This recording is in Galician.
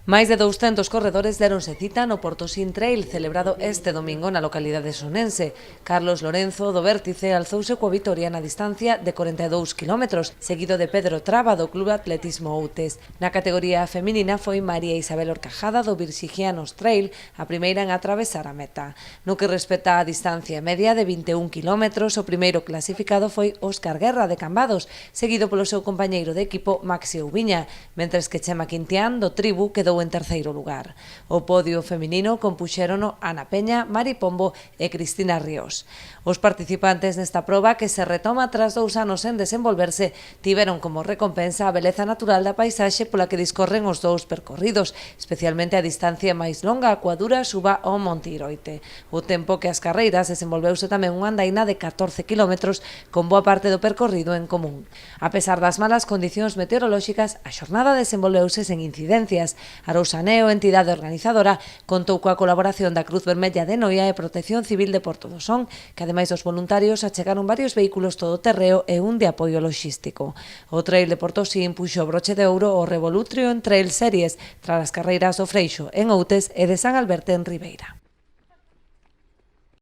Máis de 200 corredores deronse cita no Portosín Trail celebrado este domingo na localidade sonense. Carlos Lorenzo, do Vértice, alzouse coa vitoria na distancia de 42 km, seguido de Pedro Traba, do Club Atletismo Outes. Na categoría feminina foi María Isabel Orcajada, do Virxigianos Trail, a primeira en atravesar a meta. No que respecta á distancia media de 21 km, o primeiro clasificado foi Óscar Guerra, de Cambados, seguido polo seu compañeiro de equipo Maxi Oubiña, mentres que Chema Quintián, do Tribu, quedou en terceiro lugar. O podio feminino compuxérono Ana Peña, Mari Pombo e Cristina Ríos. Os participantes nesta proba, que se retoma tras 2 anos en desenvolverse, tiveron como recompensa a beleza natural da paisaxe pola que discorren os dous percorridos, especialmente a distancia máis longa, a coadura suba ao Monte Iroite. O tempo que as carreiras desenvolveuse tamén unha andaina de 14 km con boa parte do percorrido en común. A pesar das malas condicións meteorolóxicas, a xornada desenvolveuse sen incidencias. Arousa Neo, entidade organizadora, contou coa colaboración da Cruz Vermella de Noia e Protección Civil de Porto do Son, que ademais dos voluntarios achegaron varios vehículos todoterreo e un de apoio logístico. O Trail de Portosín puxo broche de ouro o Revolutrio en Trail Series tras as carreiras do Freixo en Outes e de San Alberto en Ribeira.